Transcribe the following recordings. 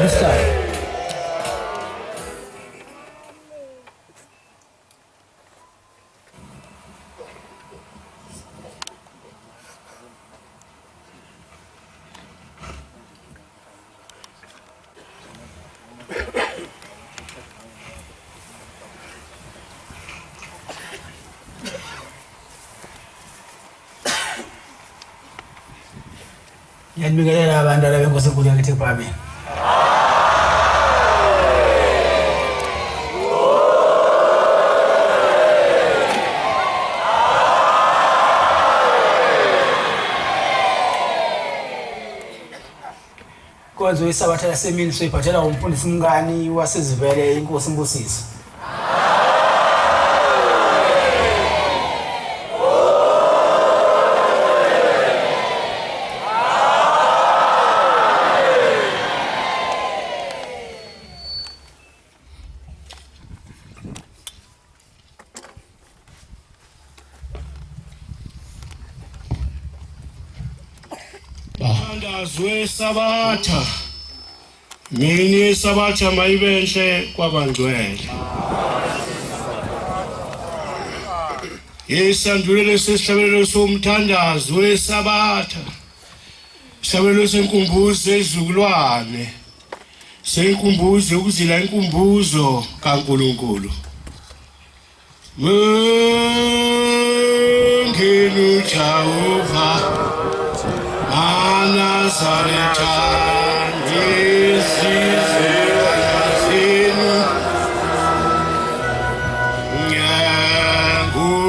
Namaskar. Yanibingelela abantu abenkosi enkulu yakithi ePhakeni. Konzo isabatha yasemini soyiphathela umfundisi Mkani wasezivele inkosi Mbusisi. Zwe sabatha mini sabatha mayibenhle kwabangcwele yesandulelo sesihlabelelo somthandazo wesabatha isihlabelelo senkumbuzo ezizukulwane senkumbuzo ukuzila inkumbuzo kaNkulunkulu ngenu Jehova Nazareta yesize zinu nyanguba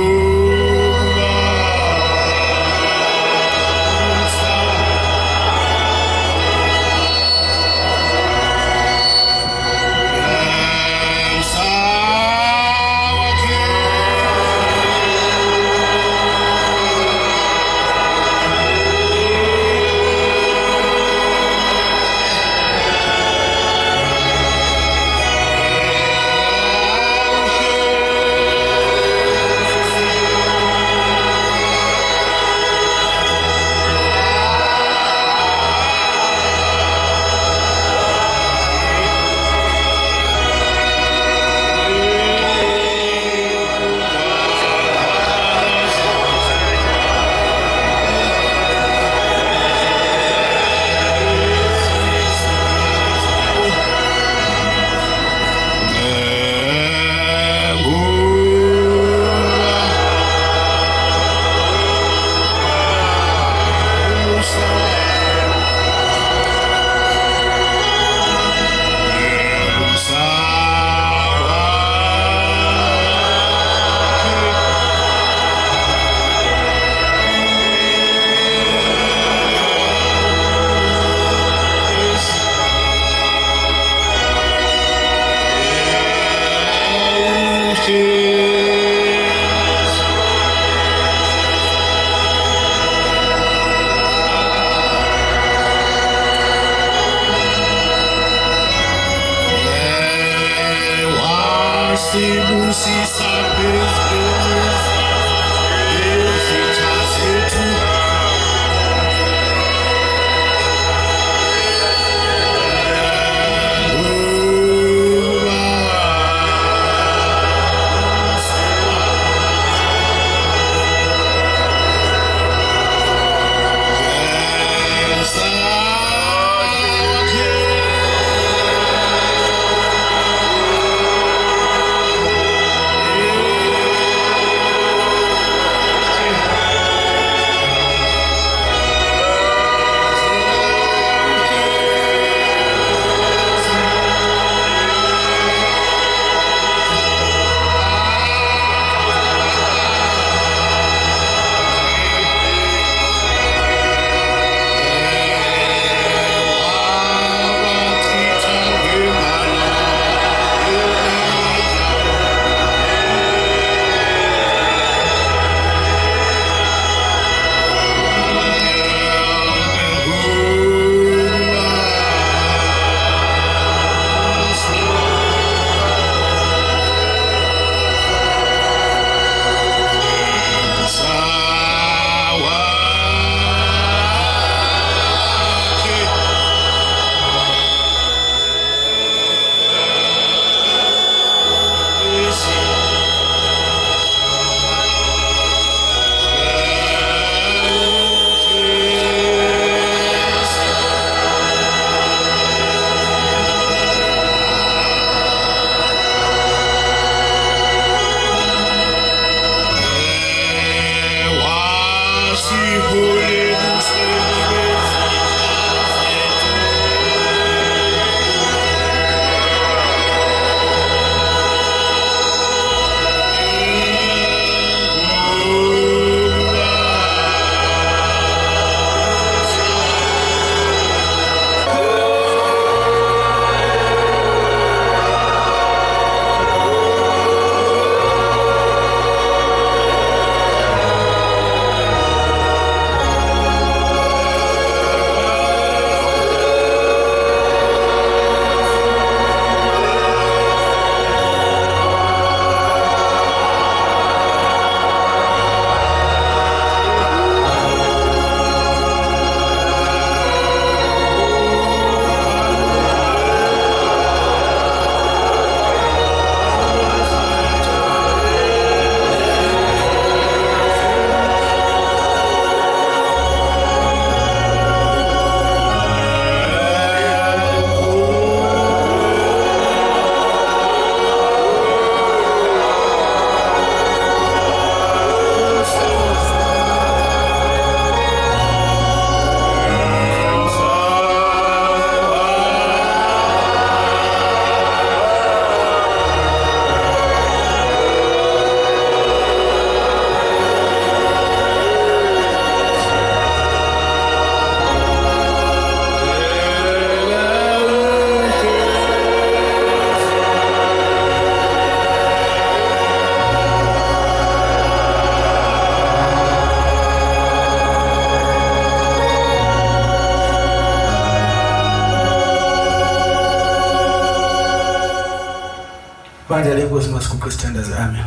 Bandla lenkosi ngasikhuphe standards. Amen.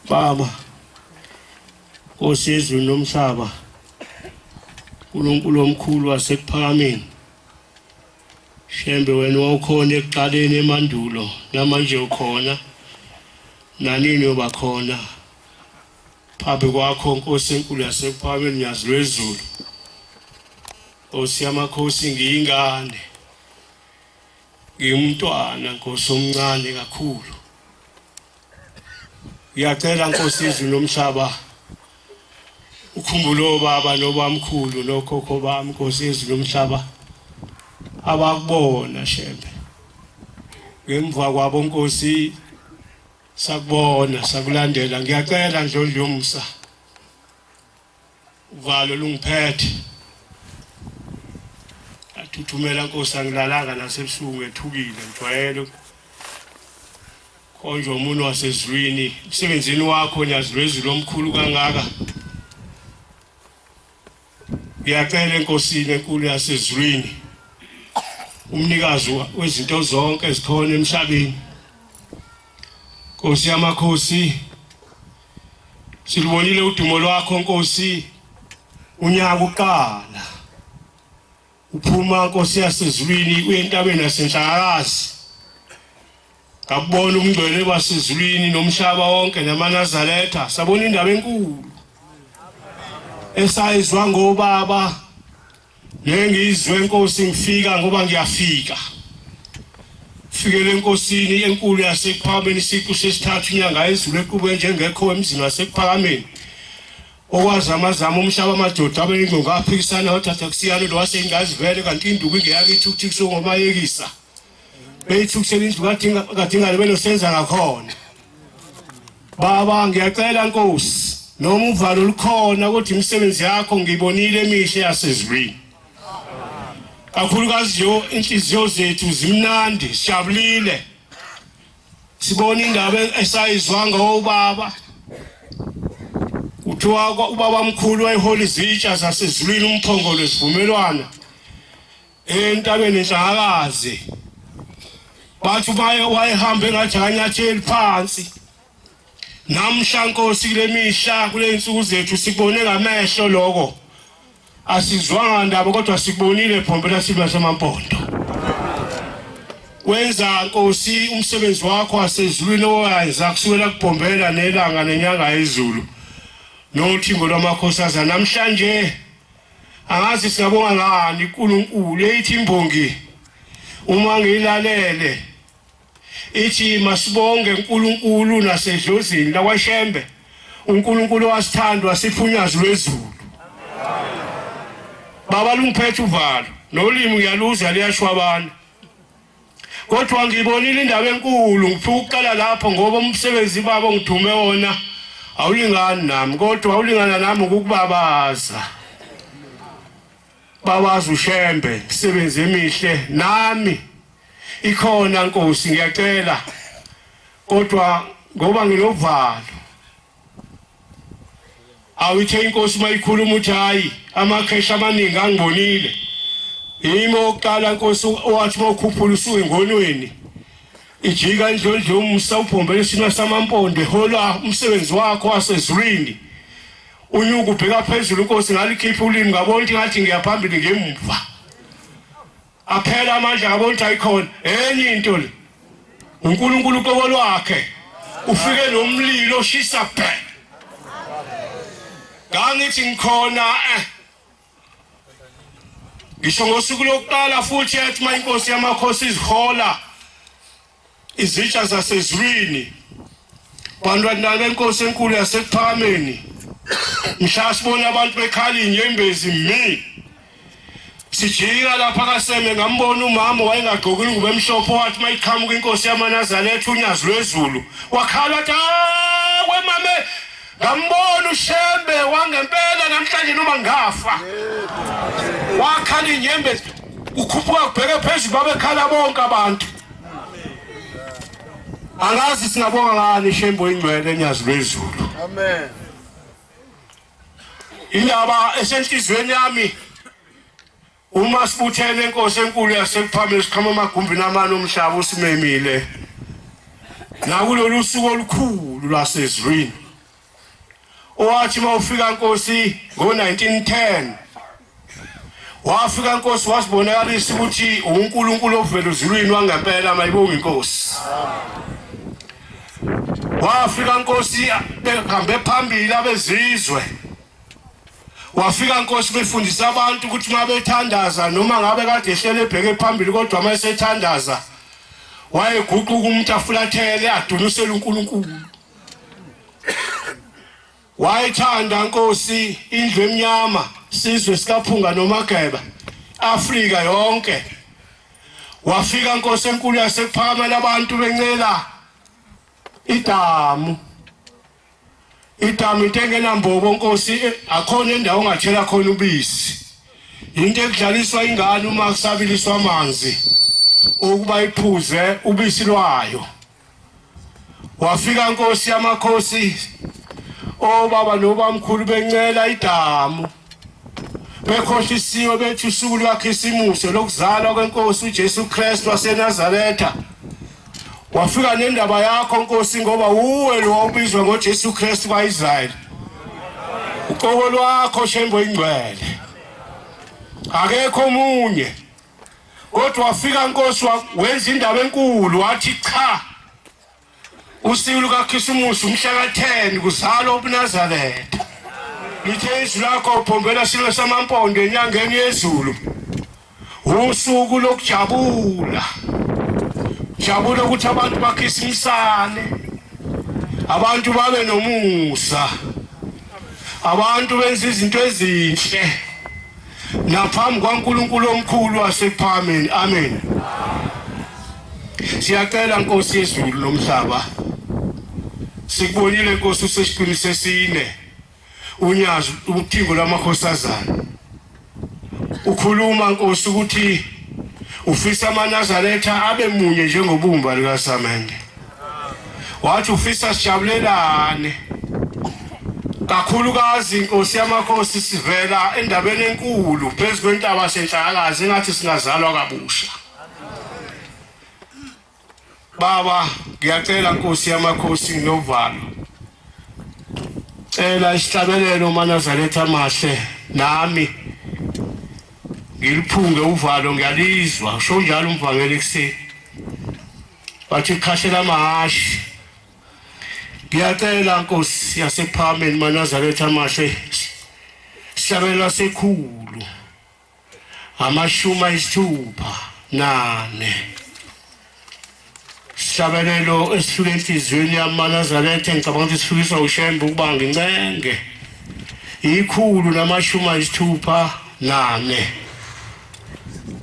Baba Nkosi yezulu nomhlaba uNkulunkulu omkhulu wasekuphakameni Shembe wena wawukhona ekuqaleni emandulo namanje ukhona nanini uba khona phambi kwakho Nkosi enkulu yasekuphakameni nyazi lwezulu Nkosi yamakhosi ngiyingane ngiyumntwana Nkosi omncane kakhulu ngiyacela Nkosi yezulu nomhlaba ukhumbulo baba nobamkhulu nokhokho bami Nkosi yezulu nomhlaba abakubona Shembe ngemva kwabo Nkosi sakubona sakulandela ngiyacela ndlondlo yomsa uvalo lungiphethe athuthumela Nkosi angilalanga nasebusuku ethukile ngijwayele konje umuntu wasezwini umsebenzini wakho nyazi lwezulu omkhulu kangaka ngiyacela enkosini enkulu yasezwini umnikazi wezinto zonke ezikhona emhlabeni Nkosi yamakhosi silubonile udumo lwakho Nkosi unyaka uqala uphuma Nkosi yasezwini uyentabeni yasenhlakazi ngabona umngcwele wasezulwini nomhlaba wonke naManazaretha sabona indaba enkulu esayizwa ngobaba nengizwe Nkosi ngifika ngoba ngiyafika fikele enkosini enkulu yasekuphakameni isiqu sesithathu inyanga ezulu eqhubeke njengekho emzini wasekuphakameni okwazi amazama umhlaba amadoda abeningi ngaphikisana othatha kusiyana lo wasengazivele kanti induku ingeyakithi ukuthikiswa ngobayekisa beyithukusela indlu kadingane benosenza ngakhona baba ngiyacela Nkosi noma uvalo lukhona ukuthi imisebenzi yakho ngibonile emihle yasezwini kakhulukazi inhliziyo zethu zimnandi sijabulile sibona indaba esayizwanga obaba uthiwa ubaba mkhulu wayehola izitsha zasezulwini umphongolo wesivumelwano entabeni enhlakazi bathi wayehambe ngathi akanyatheli phansi namhla Nkosi kule mihla kule insuku zethu sikubone ngamehlo lokho asizwanga ndaba kodwa sikubonile phombela silwa semampondo wenza Nkosi umsebenzi wakho wasezulwini owayenza kusukela kubhombela nelanga nenyanga yezulu nothingo lwamakhosazana namhlanje angazi singabonga ngani uNkulunkulu eyithi imbongi uma ngilalele ithi masibonge uNkulunkulu nasedlozini lakwaShembe uNkulunkulu wasithandwa siphunyazo lwezulu baba lungiphethe uvalo nolimi ngiyaluza liyashwabana kodwa ngibonile indaba enkulu ngifuna ukuqala lapho ngoba umsebenzi baba ngithume wona awulingani nami kodwa awulingana nami ukukubabaza babaza uShembe umsebenzi emihle nami ikhona Nkosi ngiyacela kodwa ngoba nginovalo awithe Inkosi mayikhuluma uthi hayi amakhesha amaningi angibonile yimo oqala Nkosi owathi mawukhuphula usuke engonweni ijika indlondlo umsa uphombele isina samampondo ehola umsebenzi wakho wasezulwini unyuka ubheka phezulu Nkosi ngalikhipha ulimi ngabona ukuthi ngathi ngiyaphambili ngemva aphela amandla ngabona ukuthi ayikhona enye into le uNkulunkulu uqobo lwakhe ufike nomlilo oshisa phe ngangithi ngikhona ngisho ngosuku lokuqala futhi ethi Inkosi yamakhosi izihola izitsha zasezulwini bantwana beNkosi enkulu yasekuphakameni mhla sibona abantu bekhala inyembezi sijika lapha kaSeme ngambona umama wayengagqoki ingubo emhlophe wathi mayiqhamuka Inkosi yaManazaretha unyazi lwezulu wakhala wathi wemame ngambona uShembe wangempela namhlanje noma ngafa wakhala inyembezi ukhuphuka kubheke phezulu babekhala bonke abantu angazi singabonga ngani Shembe oyingcwele enyazi lwezulu amen indaba esenhlizweni yami uma sibuthene inkosi enkulu yasePhambili sikhama amagumbi namani omhlaba usimemile nakulolu suku olukhulu lasezweni owathi mawufika inkosi ngo1910 wafika inkosi wasibonakalisa ukuthi uNkulunkulu ovela ezulwini wangempela mayibonge inkosi wafika inkosi behambe phambili abezizwe wafika inkosi befundisa abantu ukuthi mabethandaza noma ngabe kade ehlele ebheke phambili kodwa mayesethandaza wayeguquka umuntu afulathele adunisele uNkulunkulu wayethanda inkosi indlu emnyama sizwe sikaphunga noMageba Afrika yonke wafika inkosi enkulu yasePhambili abantu bencela idamu intengenambobo inkosi akhona indawo ongathela khona ubisi into ekudlaliswa ingane uma kusabiliswa amanzi ukuba iphuze ubisi lwayo wafika inkosi yamakhosi obaba nobamkhulu bencela idamu bekhohlisiwe bethi usuku lwakhisimuso lokuzalwa kwenkosi uJesu Kristu waseNazaretha wafika nendaba yakho inkosi ngoba uwe lo obizwa ngoJesu Kristu kwaIsrael uqobo lwakho Shembe ingcwele akekho omunye kodwa wafika inkosi wenza indaba enkulu wathi cha usuku lukaKhisimusi umhla ka10 kuzalwa uNazaretha lithe izwi lakho uphombela silo samampondo enyangeni yezulu usuku lokujabula jabula ukuthi abantu bakhisimisane abantu babe nomusa abantu benza izinto ezinhle naphambi kwaNkulunkulu omkhulu wasePhambili amen siyacela inkosi yezulu nomhlaba sikubonile inkosi usesiqinise sine unyazi uphingo lamakhosazana ukhuluma inkosi ukuthi ufisa amaNazaretha abe munye njengobumba likaSamende wathi ufisa sijabulelane kakhulukazi inkosi yamakhosi sivela endabeni enkulu phezu kwentaba senhlakazi engathi singazalwa kabusha baba ngiyacela inkosi yamakhosi nginovalo cela isihlabelelo amaNazaretha amahle nami ngiliphunge uvalo ngiyalizwa usho njalo umvangeli ekseni bathi khashela amahashi ngiyacela inkosi yasePhambili amaNazaretha amahle sihlabelelo sekhulu 64 sihlabelelo esifike enhlizweni yamaNazaretha ngicabanga ukuthi sifikiswa uShembe ukuba ngincenge ikhulu 64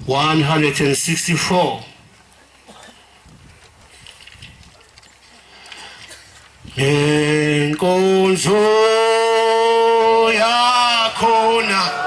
164 enkonzo yakhona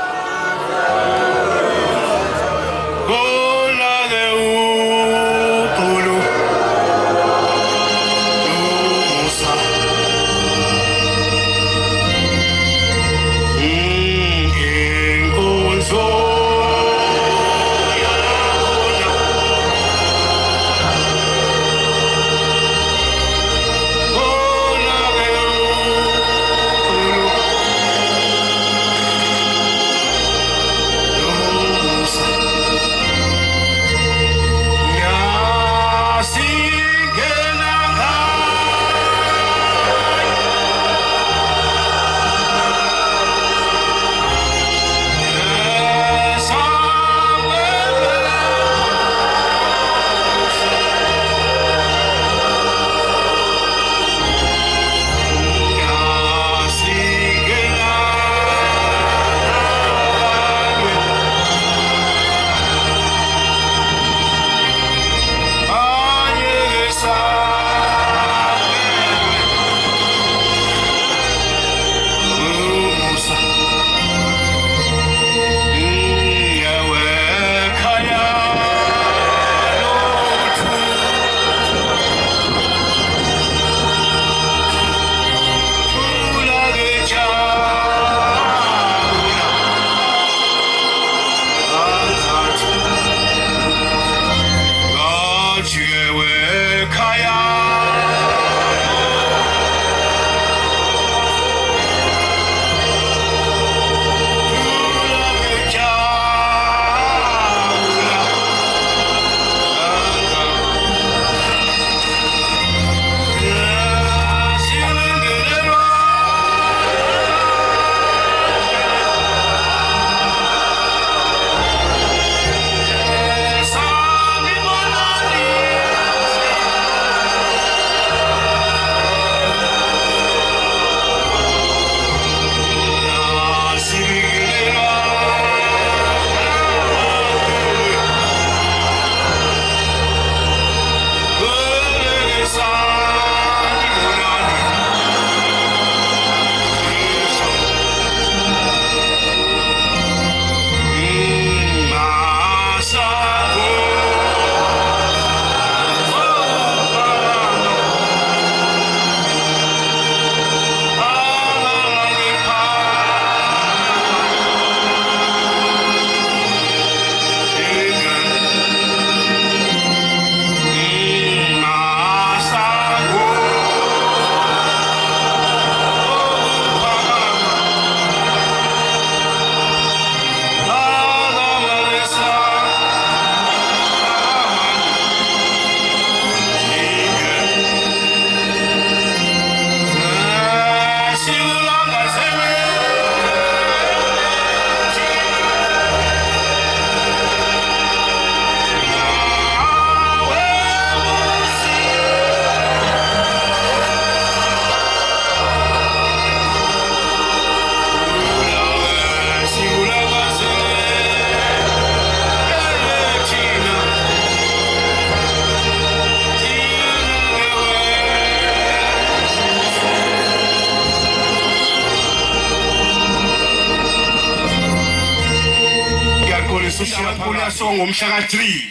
yaswa ngomhla ka-3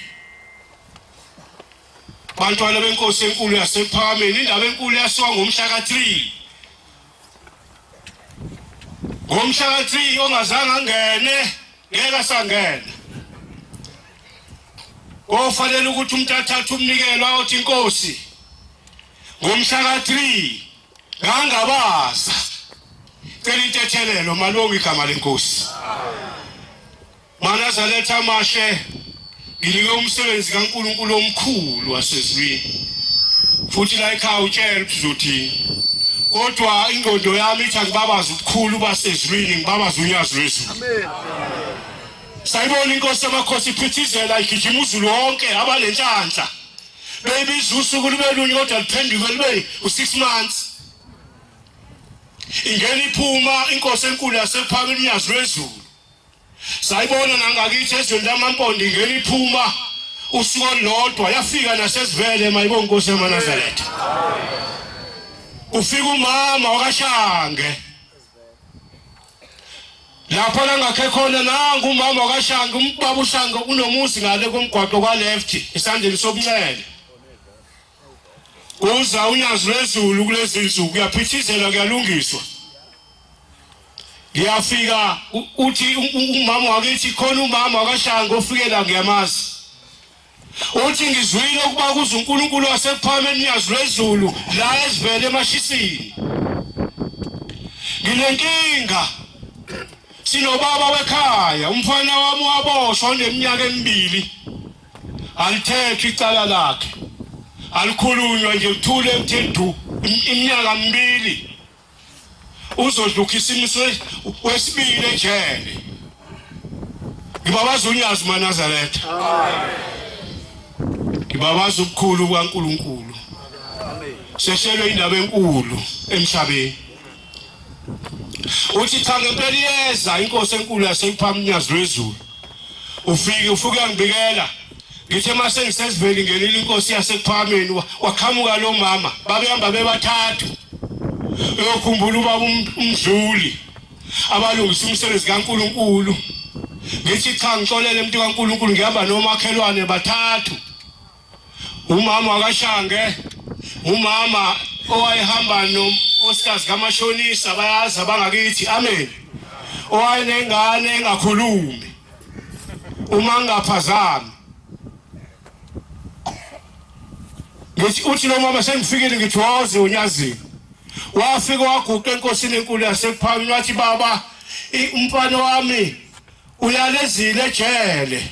bantwana benkosi enkulu yasePhakameni indaba enkulu yaswa ngomhla ka-3 ngomhla ka-3 ongazange angene ngeke sangena kofanele ukuthi umuntu athathe umnikelo ayothi inkosi ngomhla ka-3 ngangabaza cela intethelelo malonga igama lenkosi Manazaletha amashe ngilike umsebenzi kaNkulunkulu omkhulu wasezwini futhi la ekhaya utshela ukuthi uzothini kodwa ingqondo yami ithi angibabaza ukukhulu basezwini ngibabaza unyazi lwezulu amen sayibona inkosi yamakhosi iphithizela igijima uzulu wonke abalenhlanhla beyibiza usuku lube lunye kodwa liphenduke lube u6 months ingene iphuma inkosi enkulu yasePhakameni unyazi lwezulu sayibona nangakithi ezweni lamaMpondo ingene iphuma usuku olodwa yafika nasesivele mayibona inkosi yaManazaretha ufika umama wakaShange lapho langakhe khona nangu umama wakaShange umbaba uShange unomuzi ngale komgwaqo kwa left esandleni sobunxele uza unyazi lwezulu kulezi insuku kuyaphithizela kuyalungiswa ngiyafika uthi umama wakithi khona umama wakaShange ofike la ngiyamazi uthi ngizwile ukuba kuza uNkulunkulu wasePhakameni unyazi lwezulu la esivele emashisini nginenkinga sinobaba wekhaya umfana wami waboshwa oneminyaka emibili alithethwe icala lakhe alikhulunywa nje uthule uthethu iminyaka emibili uzodlukha isimo wesibili ejele ngibabaza unyazi uManazaretha ngibabaza ukukhulu kwaNkulunkulu seshelwe indaba enkulu emhlabeni uthi cha ngempela iyeza inkosi enkulu yasePhakameni unyazi lwezulu ufike uyangibikela ngithe mase ngisesiveli ngenile inkosi yasePhakameni waqhamuka lo mama babehamba bebathathu uyokhumbula ubaba umdluli abalungisa umsebenzi kaNkulunkulu ngithi cha ngixolele umuntu kaNkulunkulu ngihamba nomakhelwane bathathu umama wakaShange umama owayehamba nonkosikazi kaMashonisa bayazi abangakithi amen owayenengane engakhulumi uma ngaphazami ngithi uthi lo mama sengifikile ngithi woze unyazini wafika waguqa enkosini enkulu yasePhakameni wathi baba umfana wami uyalezile ejele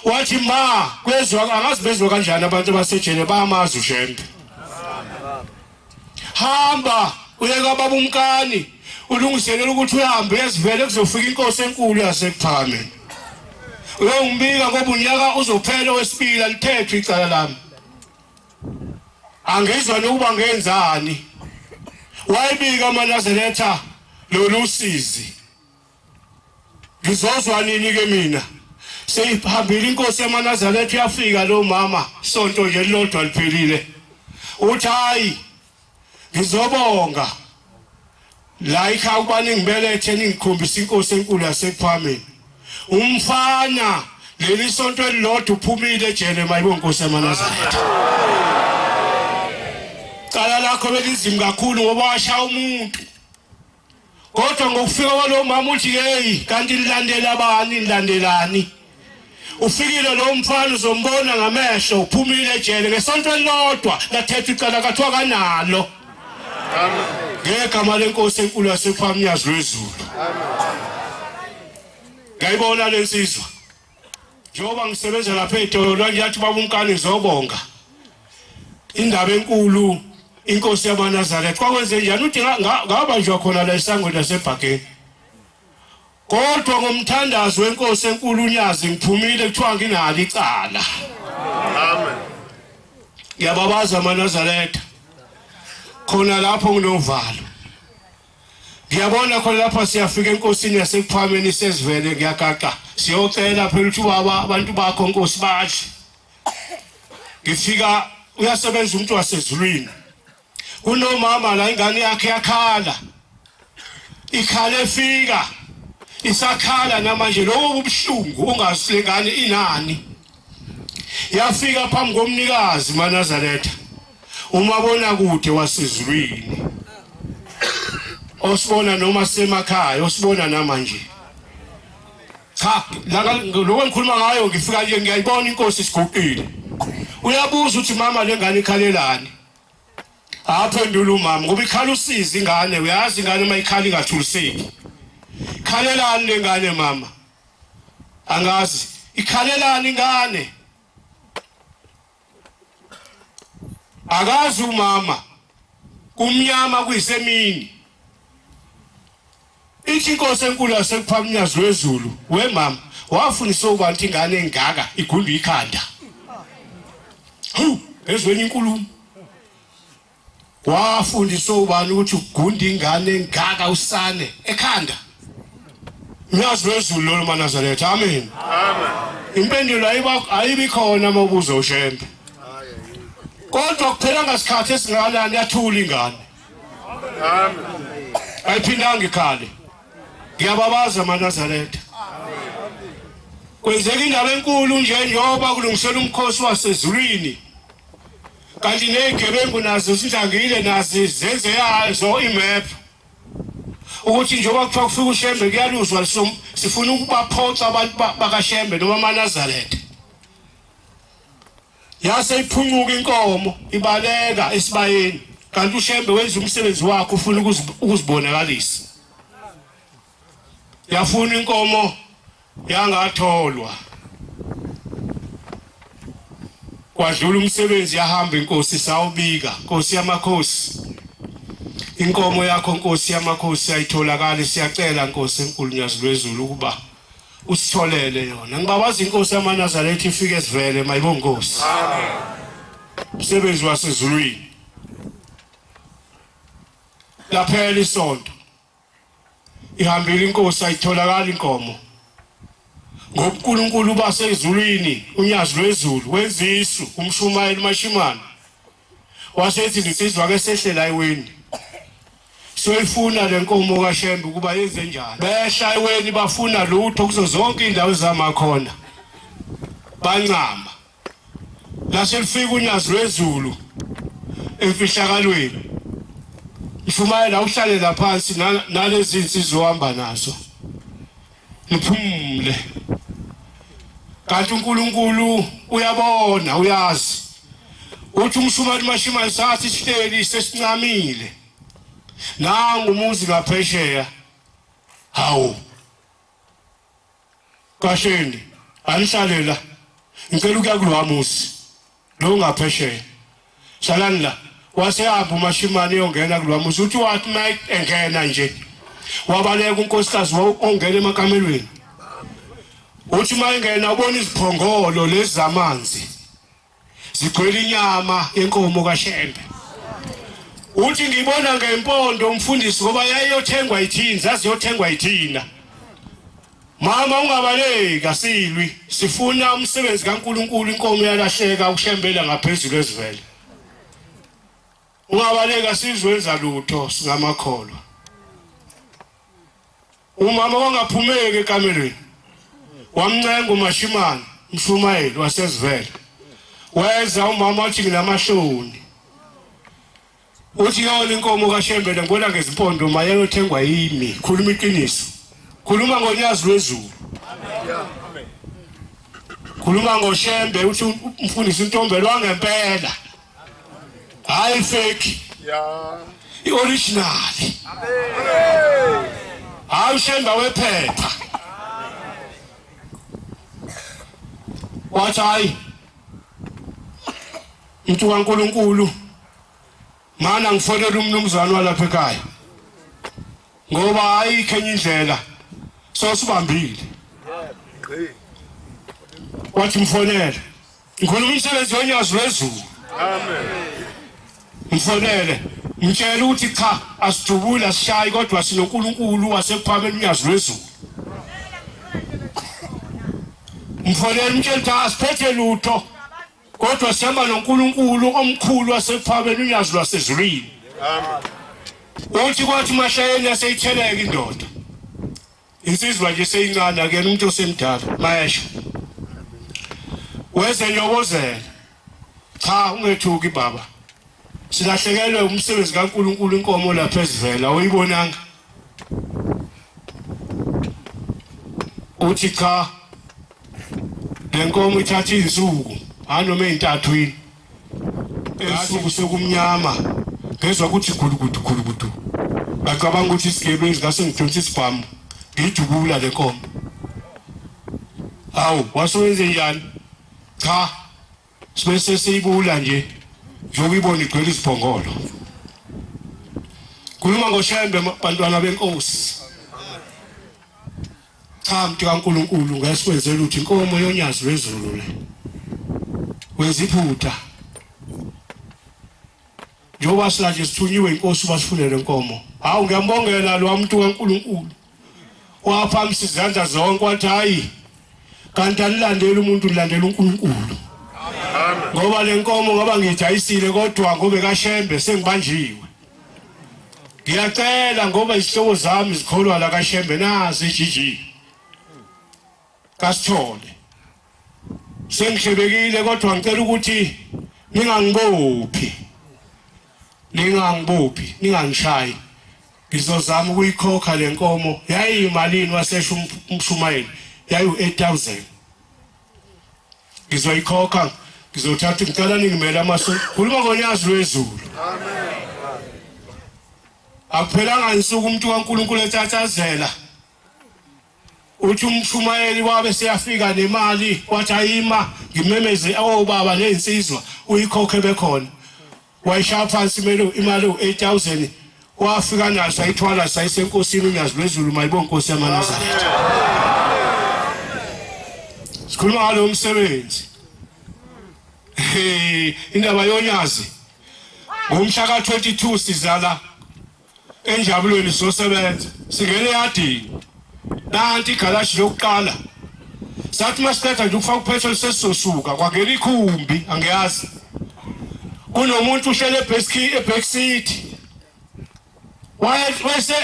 wathi ma kwezwa angazi bezwe kanjani abantu basejele bayamazi uShembe hamba uye kaBaba Mkani ulungiselela ukuthi uhambe ezivele kuzofika inkosi enkulu yasePhakameni uyombika ngoba unyaka uzophela wesibili alithethwe icala lami angizwa nokuba ngenzani wayibika uManazaretha lolusizi ngizozwa nini ke mina seyihambile inkosi yaManazaretha yafika lo mama sonto nje lodwa liphelile uthi hayi ngizobonga la ikhaya ubani ngibelethe ningikhombisa inkosi enkulu yasePhakameni umfana leli sonto elilodwa uphumile ejele mayibona inkosi yaManazaretha cala lakho belinzima kakhulu ngoba washaya umuntu kodwa ngokufika kwalo mama uthi hey kanti nilandelani ufikile lo mfana uzombona ngamehlo uphumile ejele ngesonto elilodwa lathethwa icala kathiwa kanalo ngegama lenkosi enkulu yasePhakameni unyazi lwezulu ngayibona lensizwa njengoba ngisebenza lapha eDolo ngiyathi Baba Mkani ngizobonga indaba enkulu inkosi yaManazaretha kwakwenze njani uthi ngabanjwa khona la esangweni lasebhakeni kodwa ngomthandazo wenkosi enkulu unyazi ngiphumile kuthiwa nginalo icala amen ngiyababaza uManazaretha khona lapho nginovalo ngiyabona khona lapha siyafika enkosini yasePhakameni sesivele ngiyagaqa siyocela phela ukuthi baba abantu bakho inkosi badle ngifika uyasebenza umuntu wasezulwini kunomama la ingane yakhe yakhala ikhala efika isakhala namanje lokho kubuhlungu ungasilengane inani yafika phambi komnikazi maNazaretha umabona kude wasezulwini osibona noma semakhaya osibona namanje cha lokho ngikhuluma ngayo ngifika nje ngiyayibona inkosi isiguqile uyabuza uthi mama lengane ikhalelani aphendula umama ngoba ikhala usiza ingane uyazi ingane mayikhala ingathuliseki ikhalelani lengane mama angazi ikhalelani ingane akazi umama kumnyama kuyisemini ithi inkosi enkulu yasekuphamnyazi wezulu we mama wafundisa ubantu ingane engaka igunda ikhanda ezweni inkulumo wafundisa ubani ukuthi ugunda ingane engaka usane ekhanda Mnyazi wezulu lo maNazaretha amen impendulo ayibi khona mabuzo uShembe kodwa kuphela ngasikhathi esingalani yathula ingane ayiphindanga ikhale ngiyababaza maNazaretha kwenzeka indaba enkulu nje njengoba kulungisela umkhosi wasezulwini kanti nezigebengu nazo sidlangile nazi zenze yazo imap ukuthi njengoba kuthiwa kufika uShembe kuyaluzwa sifuna ukubaphoxa abantu bakaShembe noma maNazaretha yase iphuncuka inkomo ibaleka esibayeni kanti uShembe wenza umsebenzi wakhe ufuna ukuzibonakalisa yafuna inkomo yangatholwa kwadlula umsebenzi yahamba inkosi sawubika Nkosi yamakhosi inkomo yakho Nkosi yamakhosi ayitholakala siyacela Nkosi enkulu Nyazi lwezulu ukuba usitholele yona ngibabaza inkosi yamaNazaretha ifike esivele mayibonge Nkosi amen umsebenzi wasezulwini laphela isonto ihambile inkosi ayitholakala inkomo ngobuNkulunkulu basezulwini unyazi lwezulu wenzisu umshumayeli mashimana wasethi nisizwa ke sehlela eweni soyifuna lenkomo kaShembe kuba yenze njani behla eweni bafuna lutho kuzo zonke indawo zamakhona bancama laselifika unyazi lwezulu emfihlakalweni Mshumayela uhlalela phansi nalezi insizwa ohamba nazo niphumule kanti uNkulunkulu uyabona uyazi uthi umshumayeli mashimane sathi sihleli sesincamile nangu umuzi ngaphesheya hawo kasheni anihlalela ngicela ukuya kulwamusi lo ngaphesheya shalani la wasehamba umashimane yongena kulwamusi uthi wathi Mike engena nje wabaleka unkosikazi ongena emakamelweni uthi mayengena ubona iziphongolo lezi zamanzi zigcwele inyama yenkomo kaShembe uthi ngibona ngempondo umfundisi ngoba yayiyothengwa yithini zaziyothengwa yithina mama ungabaleki asilwi sifuna umsebenzi kaNkulunkulu inkomo yalahleka uShembela ngaphezulu ezivele ungabaleka sizwenza lutho singamakholwa umama wangaphumeki ekamelweni wamncenga umashimane umshumayeli wasezivele weza umama wathi nginamashoni uthi yona inkomo kaShembele ngibona ngezimpondo mayeyothengwa yimi khuluma iqiniso khuluma ngonyazi lwezulu amen khuluma ngoShembe uthi umfundisi uNtombela wangempela hayi fake i-original hayi uShembe wephepha wathi hayi into kaNkulunkulu mana ngifonela umnumzane walapha ekhaya ngoba ayikho enye indlela sosibambile wathi mfonele ngikhuluma umsebenzi wonyazi lwezulu amen mfonele ngitshela ukuthi cha asidubula asishayi kodwa sinoNkulunkulu wasekuphakela unyazi lwezulu mfonele ngitshela ukuthi asiphethe lutho kodwa sihamba noNkulunkulu omkhulu wasekuphakela unyazi lwasezulwini amen uthi kwathi mashayeni aseyitheleka indoda insizwa nje seyincane akuyena umuntu osemdala mayesho weze nyobozela cha ungethuki baba silahlekelwe umsebenzi kaNkuluNkulu inkomo lapha ezivela uyibonanga uthi cha lenkomo ithatha izinsuku anoma ezintathu esuku sokumnyama ngezwe ukuthi khulukudu ngacabanga ukuthi isigebengu ngase ngidonsa isibhamu ngijubula lenkomo awu wasowenze njani cha sibese siyibula nje njokuyibona igcwele isiphongolo khuluma ngoShembe bantwana benkosi cha mntu kaNkuluNkulu ngesikwenzela ukuthi inkomo yonyazi lwezulu le wenza iphutha njoba silaje sithunyiwe inkosi basifunele inkomo hawu ngiyambongela lo muntu kaNkuluNkulu waphamisa izandla zonke wathi hayi kanti anilandele umuntu nilandele uNkulunkulu ngoba lenkomo ngoba ngijayisile kodwa ngobe kaShembe sengibanjiwe ngiyacela ngoba isihlobo zami zikholwa la kaShembe nazi ijiji kasithole sengihlebekile kodwa ngicela ukuthi ningangibophi ningangishayi ngizozama ukuyikhokha lenkomo yayiyimalini wasesho umshumayeli yayi-8,000 ngizoyikhokha ngizothatha ngicela ningimele amaso khuluma ngonyazi lwezulu amen akuphelanga insuku umuntu kaNkuluNkulu ethathazela uthi umshumayeli wabe seyafika nemali wathi ayima ngimemeze baba nezinsizwa uyikhokhe bekhona wayishaya phansi imali u-8,000 wafika naso ayithwala sayisenkosini unyazi lwezulu mayibonke inkosi yamaNazaretha sikhuluma ngalo umsebenzi indaba yonyazi ngomhla ka-22 sizala eNjabulweni sosebenza singene eyadini nanti igalaji lokuqala sathi masiqeda nje ukufaka upetrol sesizosuka kwangena ikhumbi angiyazi kunomuntu uhlele ebackseat wayese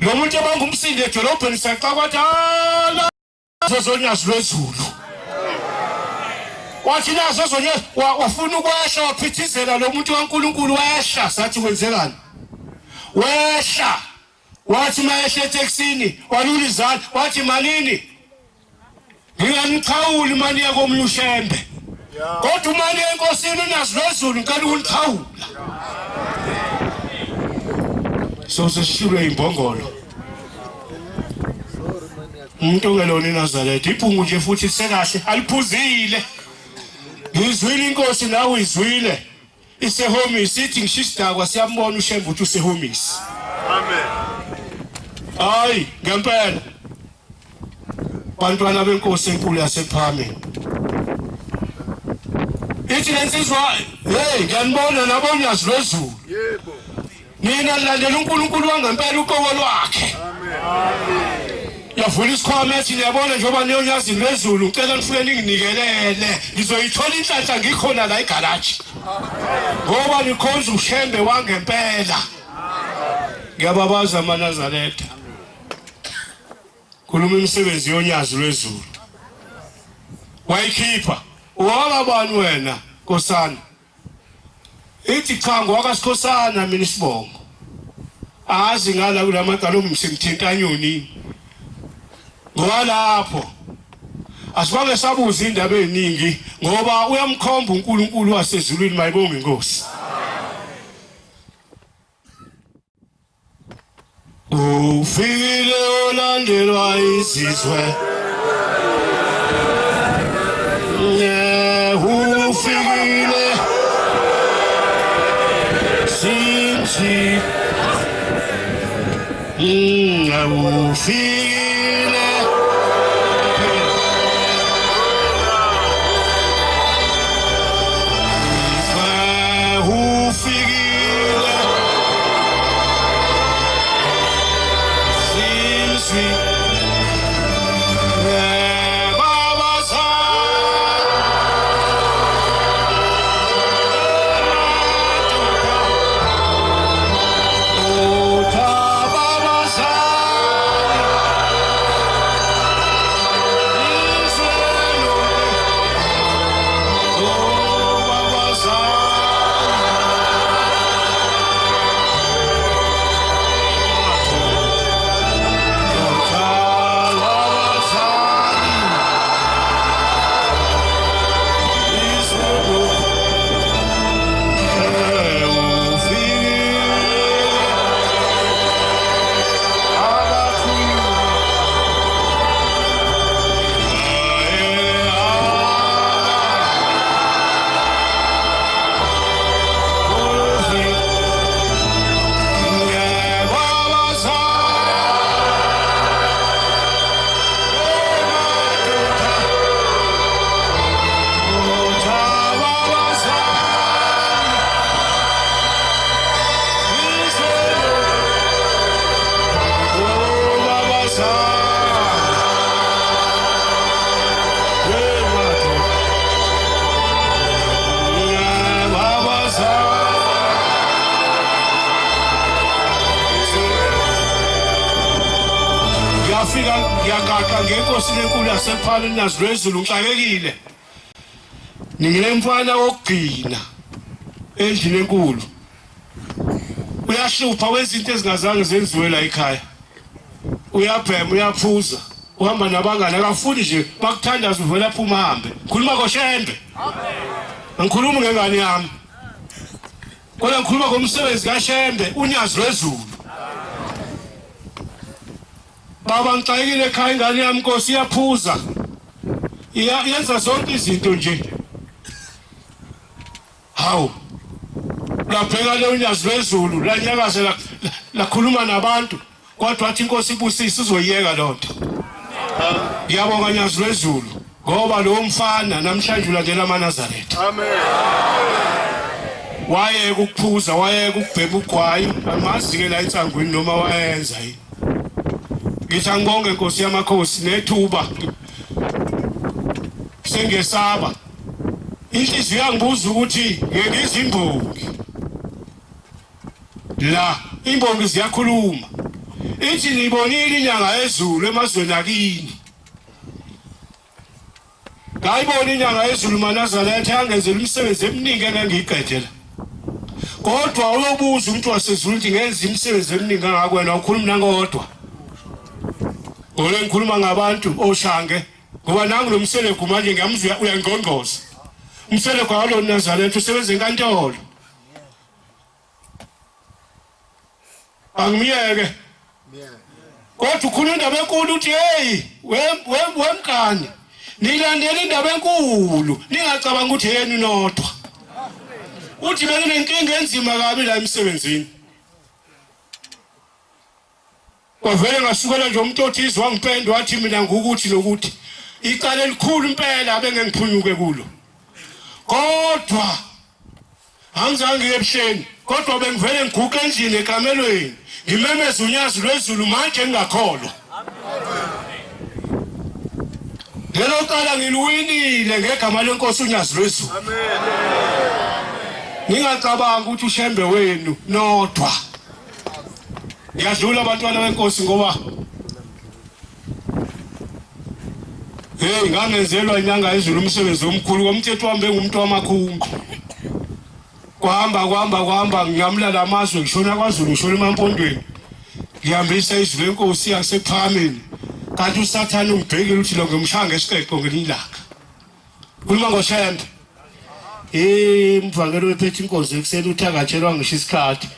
lo muntu ebangumsindi edolobheni saqakwathi hala zozonyazi lwezulu wathi nazo zonyazi wafuna ukwehla waphithizela lo muntu kaNkuluNkulu wehla sathi kwenzekani wehla wathi mayehla eTexini walula izandla wathi malini nginganichawuli imali yakomnye uShembe kodwa imali yenkosini unazi lwezulu ngicela ukunichawula so sesishilwe imbongolo umuntu ongelona eNazaretha iphungu nje futhi sekahle aliphuzile ngizwile inkosi nawe izwile isehomisi ithi ngishisidakwa siyambona uShembe ukuthi usehomisi amen hayi ngempela bantwana benkosi enkulu yasePhame ithi lensizwa hey ngiyanibona nabonyazi lwezulu yebo mina nilandela uNkulunkulu wangempela uqobo lwakhe amen yavula isikhwama ethi niyabona njengoba niyonyazi lwezulu ngicela nifike ninginikelele ngizoyithola inhlanhla ngikhona la egaraji ngoba nikhonza uShembe wangempela ngiyababaza amaNazaretha khuluma imisebenzi yonyazi lwezulu wayikhipha wabani wena nkosana ithi cha ngowakasikhosana mina isibongo azi ngala kulamagalo umsemthinta nyoni ngoba lapho asibange sabuza indaba eziningi ngoba uyamkhomba uNkulunkulu wasezulwini mayibonge inkosi ufikile olandelwa izizwe ufikile sinthi ufikile ngiyagaqa ngenkosini enkulu yasePhalo naziLwezulu ngixakekile. Ningilemfana wokugcina endlini enkulu. Uyahlupha wezinto ezingazange zenziwe la ekhaya. Uyabhema uyaphuza. Uhamba nabangani akafuni nje bakuthandaza uvela phuma hambe. Ngikhuluma ngoShembe. Amen. Angikhulumi ngengane yami. Kodwa ngikhuluma ngomsebenzi kaShembe uNyaziLwezulu. Baba ngixakekile ekhaya ingane yami Nkosi iyaphuza. Yenza zonke izinto nje. Hawu. Lapha le uNyaziLwezulu la nyakaze lakhuluma nabantu kodwa athi Inkosi ibusise uzoyeka lonto. Ngiyabonga NyaziLwezulu ngoba lo mfana namhlanje ulandela amaNazaretha. Amen. Wayeka ukuphuza, wayeka ukubhema ugwayi, amazi ke la ensangweni noma wayenza yini. Ngithi ngibonge Nkosi yamakhosi nethuba. Sengesaba. Inhliziyo yangibuza ukuthi ngizimbongi. La imbongi ziyakhuluma. Ithi nibonile inyanga yezulu emazweni akini. Ngayibona inyanga yezulu maNazaretha yangenzela umsebenzi eminingi engangiyiqedela. Kodwa uyobuza umuntu wasezulu ukuthi ngenza imisebenzi eminingi ngakwena ukhuluma nangodwa. Ole ngikhuluma ngabantu oshange ngoba nangu lo mseleko manje ngiyamuzwa uyangqongqoza. Umseleko walo Nazaretha usebenza enkantolo. Angimiyeke. Kodwa ukhuluma indaba enkulu uthi hey wemkani nilandela indaba enkulu ningacabanga ukuthi yena unodwa. Uthi benginenkinga enzima kabi la emsebenzini. Kwavele ngasukela nje umuntu othi wangipenda wathi mina ngukuthi lokuthi icala elikhulu impela bengengiphunyuke kulo. Kodwa angizange ebuhleni kodwa bengivele ngiguqa endlini ekamelweni ngimemeza uNyaziLwezulu manje ngingakholwa. Lelo cala ngiluwinile ngegama leNkosi uNyaziLwezulu. Amen. Ngingacabanga ukuthi uShembe wenu nodwa. Ngiyadlula abantwana beNkosi ngoba ngangenzelwa inyanga yezulu umsebenzi omkhulu komthetho wami bengumuntu wamakhumbi. Kwahamba ngamlala amazwe ngishona kwaZulu ngishona eMampondweni. Ngihambisa izwi leNkosi yasePhameni. Kanti uSathane ungibhekile uthi lo ngimshanga esiqeqo ngelilanga. Kuluma ngoShembe. Mvangelo wephethe inkonzo ekuseni uthi akatshelwa ngisho isikhathi.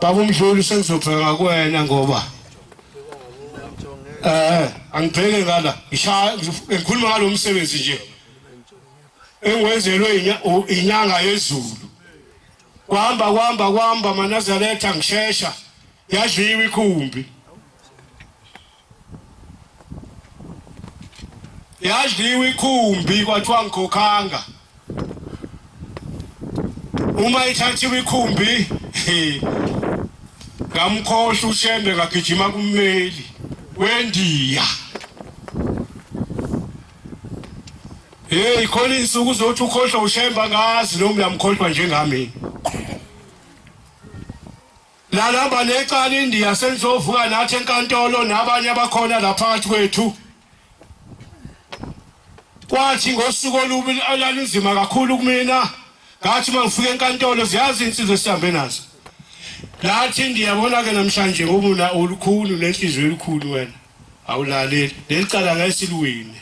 Baba umdluli sengizobheka ngakwena ngoba angibheke ngala ngikhuluma ngalo msebenzi nje engiwenzelwe inyanga yezulu. Kwahamba maNazaretha ngishesha yadliwa ikhumbi. Yadliwa ikhumbi kwathiwa ngikhokhanga. Uma ithathiwe ikhumbi ngamkhohlwa uShembe ngagijima kummeli wendiya. Khona insuku uzothi ukhohlwa uShembe ngazi noma uyamkhohlwa njengami. Lalamba necala indiya senizovuka nathi enkantolo nabanye abakhona lapha phakathi kwethu. Kwathi ngosuku olubi alalunzima kakhulu kumina. Ngathi mangifika enkantolo ziyazi insizwe sihambe nazo. Lathi ndiyabona ke namhlanje ngoba olukhulu nenhliziyo elikhulu wena. Awulaleli. Lelicala ngeke siluwine.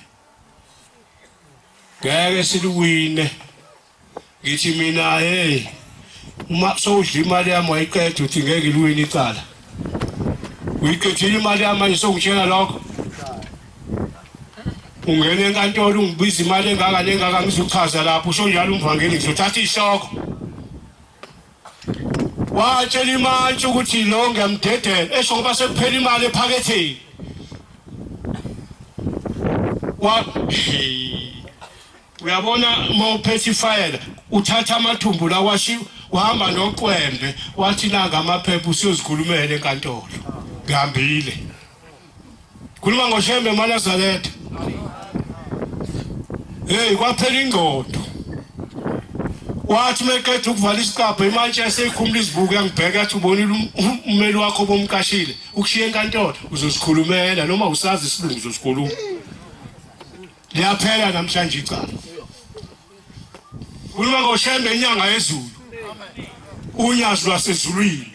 Ngeke siluwine. Ngithi mina uma sowudla imali yami wayiqeda uthi ngeke iluwine icala. Uyiqedile imali yami manje sokutshela lokho. Ungene enkantolo ungibiza imali engaka ngizochaza lapho usho njalo umvangeli ngizothatha ishoko. Watshela imantshi ukuthi lo ngiyamdedela esho ngoba sekuphela imali ephaketheni. Uyabona mawuphethe ifayela uthatha amathumbu la wahamba noqwembe wathi nanga amaphepha usiyozikhulumela enkantolo. Ngihambile. Khuluma ngoShembe maNazaretha. Kwaphela ingqondo. wathi meqeda ukuvala isikapha imantshi yaseyikhumula izibuko yangibheka athi ubonile ummeli wakho bomkashile ukushiya enkantolo uzosikhulumela noma usazi isilungu uzosikhuluma liyaphela namhlanje icala khuluma ngoShembe inyanga yezulu unyazi lwasezulwini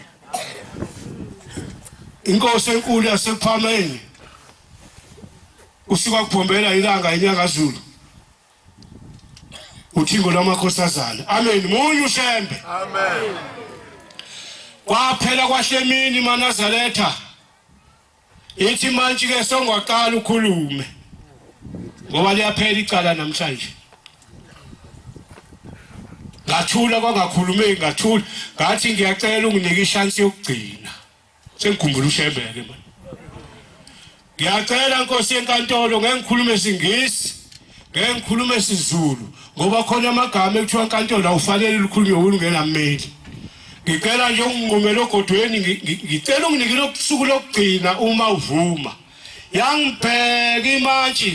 inkosi enkulu yasephameni usika kuphombela ilanga inyanga zulu uthingo lwamakhosazana amen munye uShembe amen kwaphela kwaHlemini maNazaretha ithi manje ke songwaqala ukhulume ngoba liyaphela icala namhlanje ngathula kwangakhulumeki ngathula ngathi ngiyacela unginike ishansi yokugcina sengikhumbula uShembe ke manje ngiyacela Nkosi yenkantolo ngeke ngikhulume isingisi ngeke ngikhulume isiZulu ngoba khona amagama ekuthiwa enkantolo awufanele ukukhulume ungenameli ngicela nje unginqumele ogodweni ngicela unginike lokusuku lokugcina uma uvuma yangibheka imantshi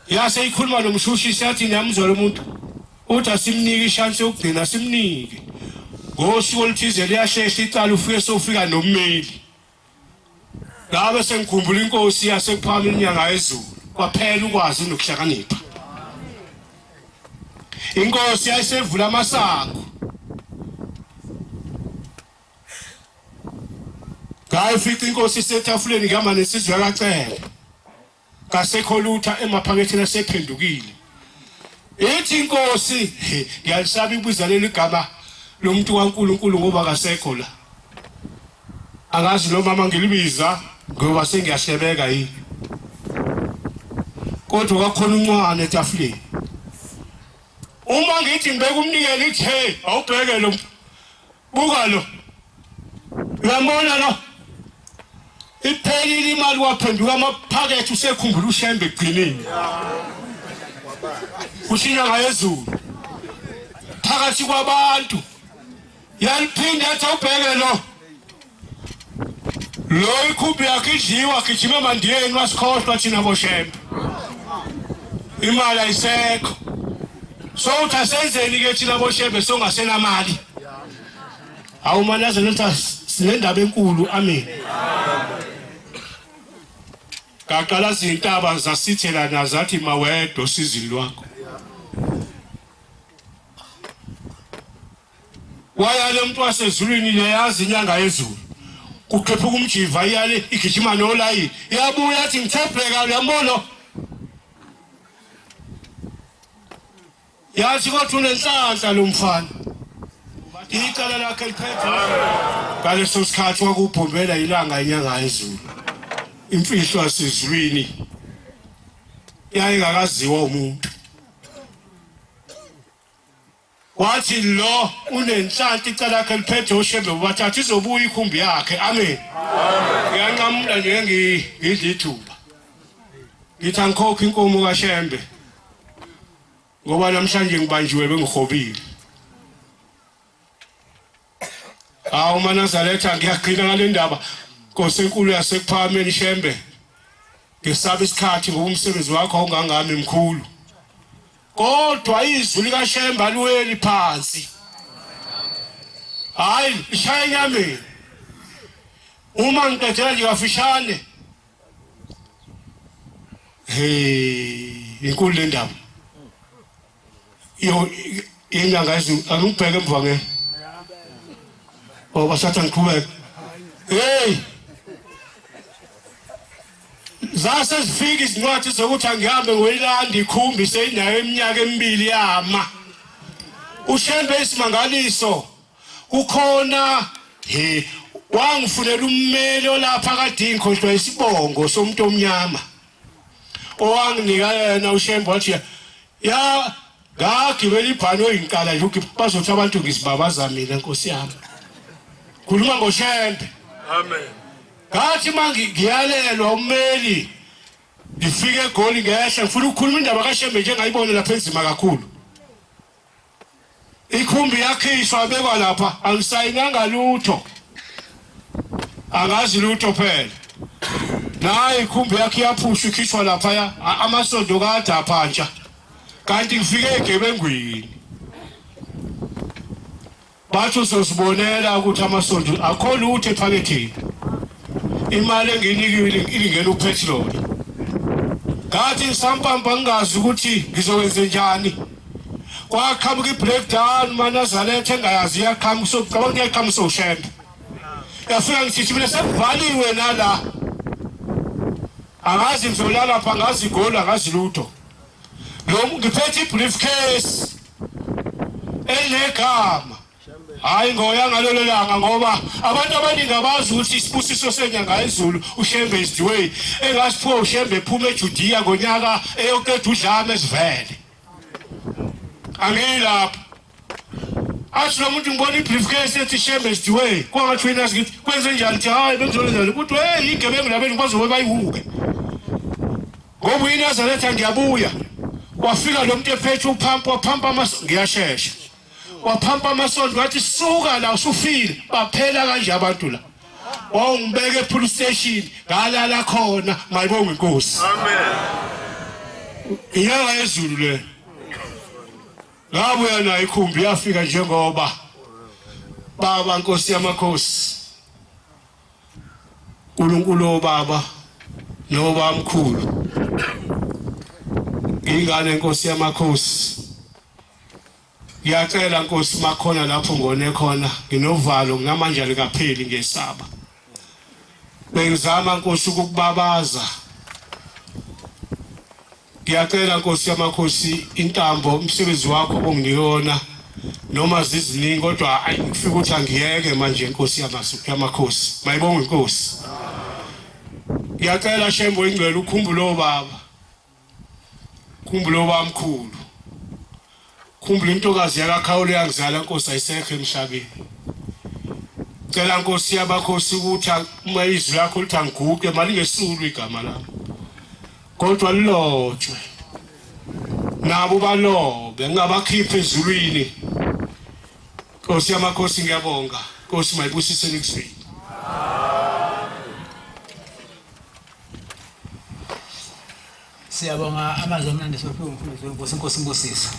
yase ikhuluma nomshushisi yathi niyamzwa lo muntu uthi asimnike ishansi yokugcina simnike ngosuku oluthize liyashesha icala ufike sofika nommeli ngabe sengikhumbula inkosi yasekuphama inyanga yezulu kwaphela ukwazi nokuhlakanipha inkosi yayisevula amasango ngayifica inkosi isetafuleni ngama nesizwe kacele kasekho lutha emaphaketheni asephendukile ithi inkosi ngiyalisaba ibuza leli gama lomuntu kaNkuluNkulu ngoba kasekho la angazi lo mama ngilibiza ngoba sengiyahlebeka yini kodwa kwakhona uncwane etafuleni uma ngithi ngibeka umnikelo ithi hey awubheke lo buka lo uyambona lo iphelile imali waphenduka amaphakethe usekhumbula uShembe egcineni kushinyanga yezulu phakathi kwabantu yaliphinda yathi awubheke lo ikhumbi yakhe idliwa gijima mandiyeni wasikhohlwa thina boShembe imali ayisekho so uthasenzeni ke thina boShembe songasenamali awumanaze letha sinendaba enkulu amen kaqala izintaba zasithelana zathi mawedo sizini lwakho wayale umuntu wasezulwini leyazi inyanga yezulu kukhepha kumjiva iyale igijima nolayini iyabuya athi ngithebheka uyambona yathi kodwa unenhlanhla lo mfana icala lakhe liphethe ngaleso sikhathi wakuphombela ilanga inyanga yezulu imfihlo yasezulwini yayingakaziwa umuntu wathi lo unenhlanhla icala lakhe liphethe uShembe bathatha izobuya ikhumbi yakhe amen ngiyanqamula nje ngidla ithuba ngithi angikhokhe inkomo kaShembe ngoba namhlanje ngibanjiwe bengihobile awu maNazaretha ngiyaqina ngale ndaba Nkosi enkulu yasekuphameni Shembe ngisaba isikhathi ngoba umsebenzi wakho awungangami mkhulu kodwa izwi likaShembe aliweli phansi hayi ishaya enyameni uma ngiqedela nje kafishane inkulu le ndaba inyanga yezulu angibheke emva ngeke basathi ngiqhubeke hey zase zifika izincwadi zokuthi angihambe ngoyilanda ikhumbi seyinayo iminyaka emibili yama uShembe isimangaliso ukhona wangifunela ummeli olapha kade ngikhohlwa isibongo somuntu omnyama owanginika yena uShembe wathi ya ngagibela ibhano oyinkala nje bazothi abantu ngisibabaza mina Nkosi yami khuluma ngoShembe amen ngathi mangi ngiyalelwa ummeli ngifike eGoli ngehla ngifuna ukukhuluma indaba kaShembe njengayibona lapha enzima kakhulu ikhumbi yakhishwa abekwa lapha angisayinanga lutho angazi lutho phela nayi ikhumbi yakhe yaphushwa ikhishwa lapha amasondo kade aphantsha kanti ngifike egebengwini bathi uzosibonela ukuthi amasonto akho lutho ephaketheni. Imali enginikile ilingena upetrol. Ngathi ngisampamba ngingazi ukuthi ngizokwenza njani. Kwaqhamuka ibreakdown uManazaretha engayazi iyaqhamuka sokucabanga iyaqhamuka soShembe. Yafika ngithi mina sekuvaliwe nala. Angazi ngizolala lapha angazi igoli angazi lutho. Lo ngiphethe ibriefcase enegama. Hayi ngoya ngalelo langa ngoba abantu abaningi abazi ukuthi isibusiso senyanga ezulu uShembe is the way. Engasipho uShembe ephuma eJudiya ngonyaka eyoqeda udlame ezivele. Angilapha. Athi lo muntu ngibona ibriefcase ethi Shembe is the way. Kwangathi wena sithi kwenze njani thi hayi bengizolenzani ukuthi hey igebengu labeni bazobe bayihuke. Ngoba uNazaretha ngiyabuya. Wafika lo muntu ephethe uphampa waphampa amasonto ngiyashesha. Waphampa amasonto ngathi suka la usufile baphela kanje abantu la. Wawungibeke epolice station ngalala khona mayibonge inkosi. Amen. Inyanga yezulu le. Ngabuya nayo ikhumbi yafika njengoba baba Nkosi yamakhosi uNkulunkulu obaba noba mkhulu ingane Nkosi yamakhosi ngiyacela Nkosi makhona lapho ngone khona nginovalo nginamanje likapheli ngesaba bengizama Nkosi ukukubabaza ngiyacela Nkosi yamakhosi intambo umsebenzi wakho ongiyona noma ziziningi kodwa ngifika ukuthi angiyeke manje Nkosi yamakhosi mayibonge inkosi ngiyacela Shembe ingcwele ukhumbule obaba ukhumbule obamkhulu ukhumbule intokazi yakaKhawule yangizala Nkosi ayisekho emhlabeni cela Nkosi yamakhosi ukuthi uma izwi lakho lithi angiguqe mali ngesulu igama lami kodwa lilotshwe nabo balobe ngingabakhipha ezulwini Nkosi yamakhosi ngiyabonga Nkosi mayibusise nikuzweni Siyabonga amazwi amnandi sophiwe umfundisi wenkosi Nkosi imbusise.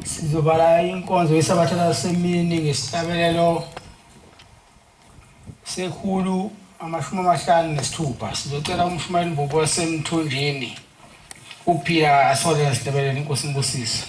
Sizobala inkonzo yesabatha lasemini ngesihlabelelo sekhulu 56. Sizocela umshumayeli Mbobo wasemthonjeni uPhia asole isihlabelelo Inkosi imbusise.